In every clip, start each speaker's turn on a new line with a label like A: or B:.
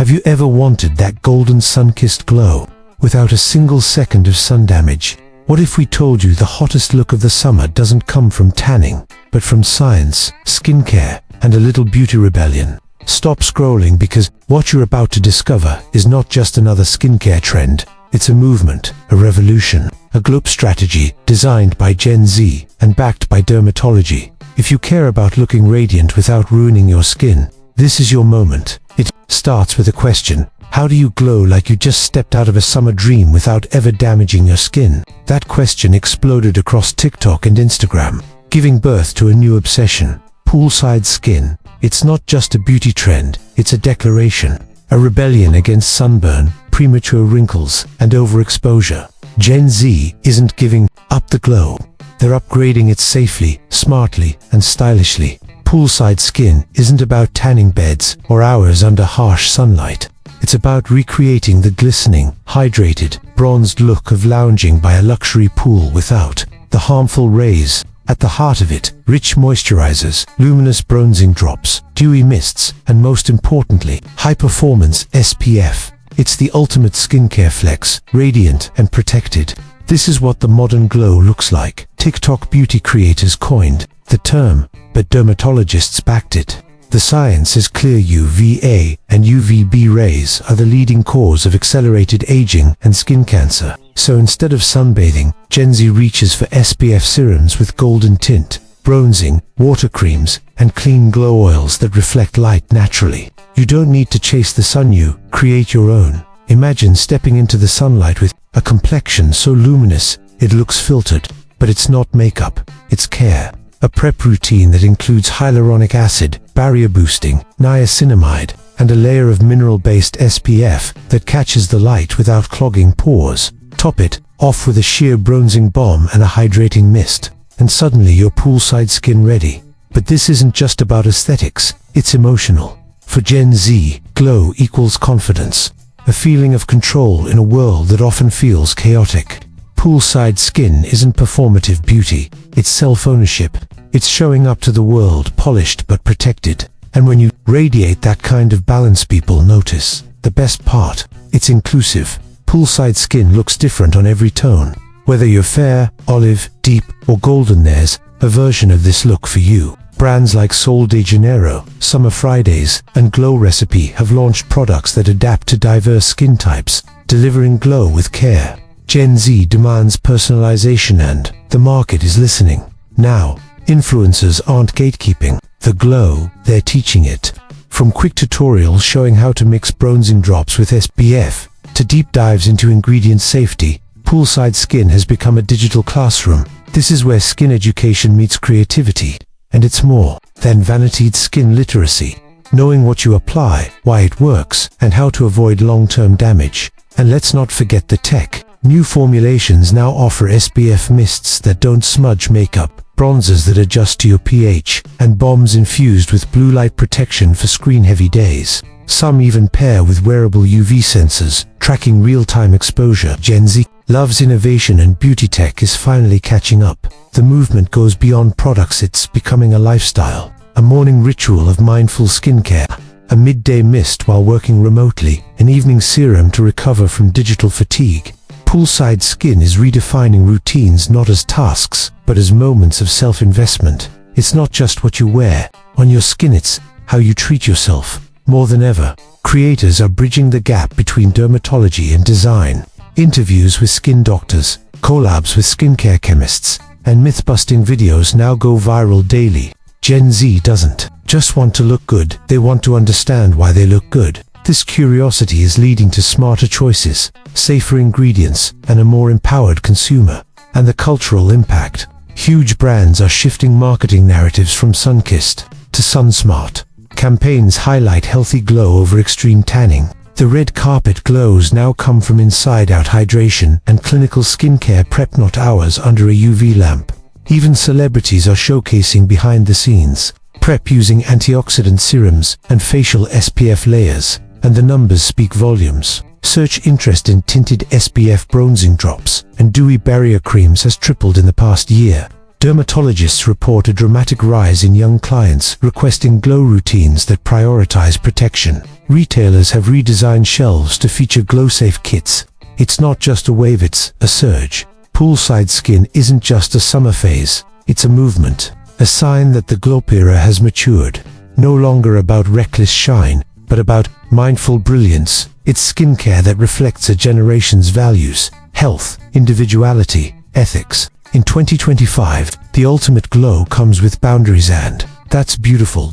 A: Have you ever wanted that golden sun-kissed glow, without a single second of sun damage? What if we told you the hottest look of the summer doesn't come from tanning, but from science, skincare, and a little beauty rebellion? Stop scrolling, because what you're about to discover is not just another skincare trend. It's a movement, a revolution, a global strategy designed by Gen Z and backed by dermatology. If you care about looking radiant without ruining your skin, this is your moment. It starts with a question: how do you glow like you just stepped out of a summer dream without ever damaging your skin? That question exploded across TikTok and Instagram, giving birth to a new obsession: poolside skin. It's not just a beauty trend, it's a declaration, a rebellion against sunburn, premature wrinkles, and overexposure. Gen Z isn't giving up the glow. They're upgrading it safely, smartly, and stylishly. Poolside skin isn't about tanning beds or hours under harsh sunlight. It's about recreating the glistening, hydrated, bronzed look of lounging by a luxury pool without the harmful rays. At the heart of it, rich moisturizers, luminous bronzing drops, dewy mists, and most importantly, high-performance SPF. It's the ultimate skincare flex, radiant and protected. This is what the modern glow looks like. TikTok beauty creators coined the term, but dermatologists backed it. The science is clear: UVA and UVB rays are the leading cause of accelerated aging and skin cancer. So instead of sunbathing, Gen Z reaches for SPF serums with golden tint, bronzing, water creams, and clean glow oils that reflect light naturally. You don't need to chase the sun, you create your own. Imagine stepping into the sunlight with a complexion so luminous it looks filtered. But it's not makeup, it's care. A prep routine that includes hyaluronic acid, barrier boosting, niacinamide, and a layer of mineral-based SPF that catches the light without clogging pores. Top it off with a sheer bronzing balm and a hydrating mist, and suddenly you're poolside skin ready. But this isn't just about aesthetics, it's emotional. For Gen Z, glow equals confidence, a feeling of control in a world that often feels chaotic. Poolside skin isn't performative beauty, it's self-ownership. It's showing up to the world polished but protected. And when you radiate that kind of balance, people notice. The best part, it's inclusive. Poolside skin looks different on every tone. Whether you're fair, olive, deep, or golden, there's a version of this look for you. Brands like Sol de Janeiro, Summer Fridays, and Glow Recipe have launched products that adapt to diverse skin types, delivering glow with care. Gen Z demands personalization, and the market is listening. Now, influencers aren't gatekeeping the glow, they're teaching it. From quick tutorials showing how to mix bronzing drops with SPF, to deep dives into ingredient safety, poolside skin has become a digital classroom. This is where skin education meets creativity. And it's more than vanity, it's skin literacy. Knowing what you apply, why it works, and how to avoid long-term damage. And let's not forget the tech. New formulations now offer SPF mists that don't smudge makeup, bronzers that adjust to your pH, and balms infused with blue light protection for screen-heavy days. Some even pair with wearable UV sensors, tracking real-time exposure. Gen Z loves innovation, and beauty tech is finally catching up. The movement goes beyond products, it's becoming a lifestyle. A morning ritual of mindful skincare, a midday mist while working remotely, an evening serum to recover from digital fatigue. Poolside skin is redefining routines not as tasks, but as moments of self-investment. It's not just what you wear on your skin, it's how you treat yourself. More than ever, creators are bridging the gap between dermatology and design. Interviews with skin doctors, collabs with skincare chemists, and myth-busting videos now go viral daily. Gen Z doesn't just want to look good, they want to understand why they look good. This curiosity is leading to smarter choices, safer ingredients, and a more empowered consumer. And the cultural impact. Huge brands are shifting marketing narratives from sun-kissed to sun-smart. Campaigns highlight healthy glow over extreme tanning. The red carpet glows now come from inside-out hydration and clinical skincare prep, not hours under a UV lamp. Even celebrities are showcasing behind-the-scenes prep using antioxidant serums and facial SPF layers. And the numbers speak volumes. Search interest in tinted SPF bronzing drops and dewy barrier creams has tripled in the past year. Dermatologists report a dramatic rise in young clients requesting glow routines that prioritize protection. retailers have redesigned shelves to feature glow-safe kits. It's not just a wave, it's a surge. Poolside skin isn't just a summer phase, it's a movement, a sign that the glow era has matured. No longer about reckless shine, but about mindful brilliance. It's skincare that reflects a generation's values, health, individuality, ethics. In 2025, the ultimate glow comes with boundaries, and that's beautiful.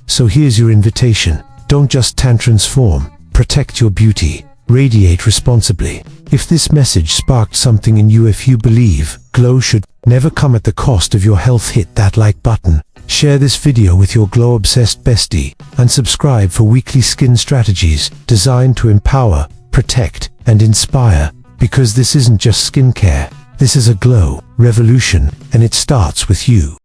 A: So here's your invitation. Don't just transform, protect your beauty, radiate responsibly. If this message sparked something in you, if you believe glow should never come at the cost of your health, hit that like button. Share this video with your glow-obsessed bestie, and subscribe for weekly skin strategies designed to empower, protect, and inspire. Because this isn't just skincare, this is a glow revolution, and it starts with you.